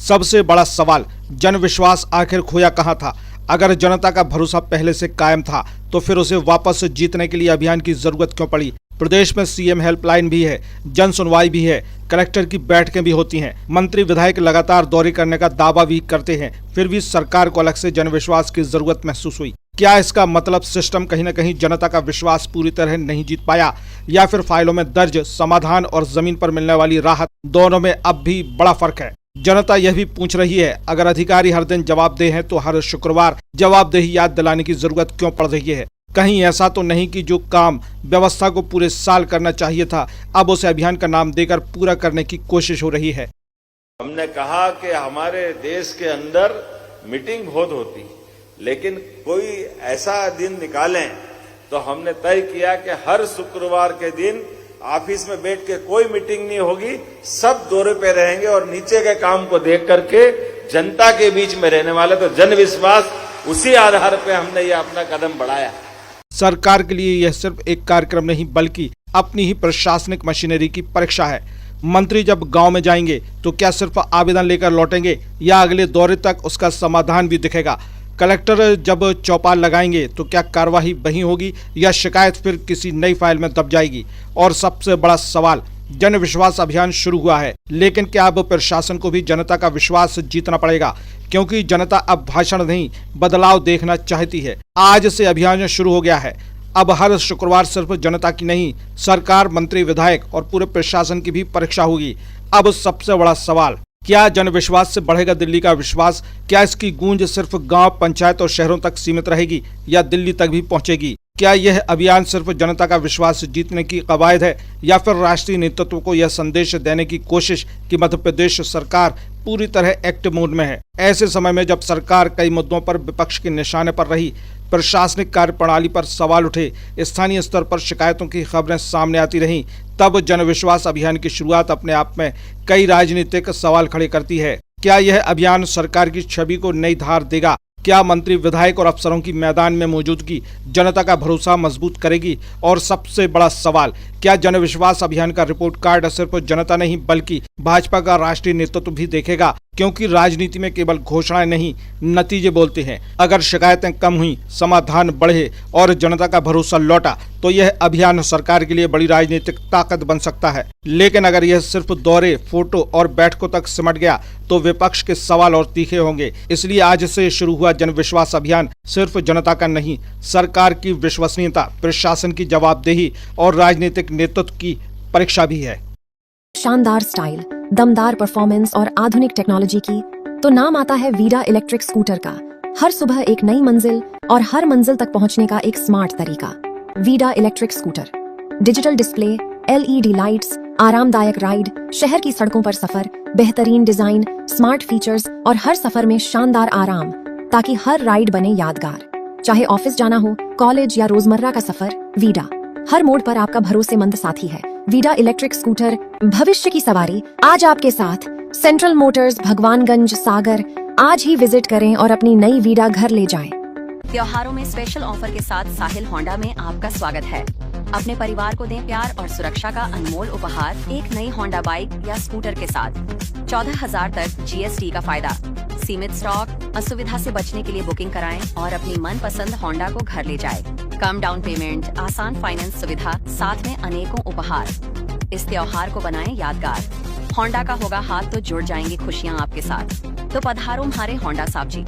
सबसे बड़ा सवाल, जन विश्वास आखिर खोया कहां था? अगर जनता का भरोसा पहले से कायम था तो फिर उसे वापस जीतने के लिए अभियान की जरूरत क्यों पड़ी? प्रदेश में सीएम हेल्पलाइन भी है, जन सुनवाई भी है, कलेक्टर की बैठकें भी होती हैं, मंत्री विधायक लगातार दौरे करने का दावा भी करते हैं, फिर भी सरकार को अलग से जनविश्वास की जरूरत महसूस हुई। क्या इसका मतलब सिस्टम कहीं न कहीं जनता का विश्वास पूरी तरह नहीं जीत पाया, या फिर फाइलों में दर्ज समाधान और जमीन पर मिलने वाली राहत दोनों में अब भी बड़ा फर्क है? जनता यह भी पूछ रही है, अगर अधिकारी हर दिन जवाबदेह हैं तो हर शुक्रवार जवाबदेही याद दिलाने की जरूरत क्यों पड़ रही है? कहीं ऐसा तो नहीं कि जो काम व्यवस्था को पूरे साल करना चाहिए था, अब उसे अभियान का नाम देकर पूरा करने की कोशिश हो रही है? हमने कहा कि हमारे देश के अंदर मीटिंग बहुत होती, लेकिन कोई ऐसा दिन निकालें, तो हमने तय किया कि हर शुक्रवार के दिन ऑफिस में बैठ के कोई मीटिंग नहीं होगी, सब दौरे पे रहेंगे और नीचे के काम को देख करके जनता के बीच में रहने वाले, तो जन विश्वास उसी आधार पे हमने ये अपना कदम बढ़ाया। सरकार के लिए यह सिर्फ एक कार्यक्रम नहीं बल्कि अपनी ही प्रशासनिक मशीनरी की परीक्षा है। मंत्री जब गांव में जाएंगे तो क्या सिर्फ आवेदन लेकर लौटेंगे या अगले दौरे तक उसका समाधान भी दिखेगा? कलेक्टर जब चौपाल लगाएंगे तो क्या कार्यवाही वहीं होगी या शिकायत फिर किसी नई फाइल में दब जाएगी? और सबसे बड़ा सवाल, जन विश्वास अभियान शुरू हुआ है, लेकिन क्या अब प्रशासन को भी जनता का विश्वास जीतना पड़ेगा? क्योंकि जनता अब भाषण नहीं, बदलाव देखना चाहती है। आज से अभियान शुरू हो गया है। अब हर शुक्रवार सिर्फ जनता की नहीं, सरकार, मंत्री, विधायक और पूरे प्रशासन की भी परीक्षा होगी। अब सबसे बड़ा सवाल, क्या जन विश्वास से बढ़ेगा दिल्ली का विश्वास? क्या इसकी गूंज सिर्फ गांव, पंचायत और शहरों तक सीमित रहेगी या दिल्ली तक भी पहुंचेगी? क्या यह अभियान सिर्फ जनता का विश्वास जीतने की कवायद है या फिर राष्ट्रीय नेतृत्व को यह संदेश देने की कोशिश कि मध्य प्रदेश सरकार पूरी तरह एक्टिव मोड में है? ऐसे समय में जब सरकार कई मुद्दों पर विपक्ष के निशाने पर रही, प्रशासनिक कार्यप्रणाली पर सवाल उठे, स्थानीय स्तर पर शिकायतों की खबरें सामने आती रहीं, तब जन विश्वास अभियान की शुरुआत अपने आप में कई राजनीतिक सवाल खड़े करती है। क्या यह अभियान सरकार की छवि को नई धार देगा? क्या मंत्री, विधायक और अफसरों की मैदान में मौजूदगी जनता का भरोसा मजबूत करेगी? और सबसे बड़ा सवाल, क्या जन विश्वास अभियान का रिपोर्ट कार्ड सिर्फ जनता नहीं बल्कि भाजपा का राष्ट्रीय नेतृत्व भी देखेगा? क्योंकि राजनीति में केवल घोषणाएं नहीं, नतीजे बोलते हैं। अगर शिकायतें कम हुई, समाधान बढ़े और जनता का भरोसा लौटा तो यह अभियान सरकार के लिए बड़ी राजनीतिक ताकत बन सकता है। लेकिन अगर यह सिर्फ दौरे, फोटो और बैठकों तक सिमट गया तो विपक्ष के सवाल और तीखे होंगे। इसलिए आज से शुरू हुआ जन विश्वास अभियान सिर्फ जनता का नहीं, सरकार की विश्वसनीयता, प्रशासन की जवाबदेही और राजनीतिक नेतृत्व की परीक्षा भी है। शानदार स्टाइल, दमदार परफॉर्मेंस और आधुनिक टेक्नोलॉजी की तो नाम आता है वीडा इलेक्ट्रिक स्कूटर का। हर सुबह एक नई मंजिल और हर मंजिल तक पहुंचने का एक स्मार्ट तरीका। Vida electric scooter, digital display, LED lights, आरामदायक राइड, शहर की सड़कों पर सफर, बेहतरीन डिजाइन, स्मार्ट फीचर्स और हर सफर में शानदार आराम, ताकि हर राइड बने यादगार। चाहे ऑफिस जाना हो, कॉलेज या रोजमर्रा का सफर, वीडा हर मोड़ पर आपका भरोसेमंद साथी है। वीडा इलेक्ट्रिक स्कूटर, भविष्य की सवारी आज आपके साथ। सेंट्रल मोटर्स, भगवानगंज, सागर। आज ही विजिट करें और अपनी नई वीडा घर ले जाएं। त्योहारों में स्पेशल ऑफर के साथ साहिल होंडा में आपका स्वागत है। अपने परिवार को दें प्यार और सुरक्षा का अनमोल उपहार एक नई होंडा बाइक या स्कूटर के साथ। 14,000 तक जीएसटी का फायदा। सीमित स्टॉक, असुविधा से बचने के लिए बुकिंग कराएं और अपनी मनपसंद होंडा को घर ले जाएं। कम डाउन पेमेंट, आसान फाइनेंस सुविधा, साथ में अनेकों उपहार। इस त्योहार को बनाएं यादगार। होंडा का होगा हाथ तो जुड़ जाएंगी खुशियां आपके साथ। तो पधारो हमारे होंडा साहब जी।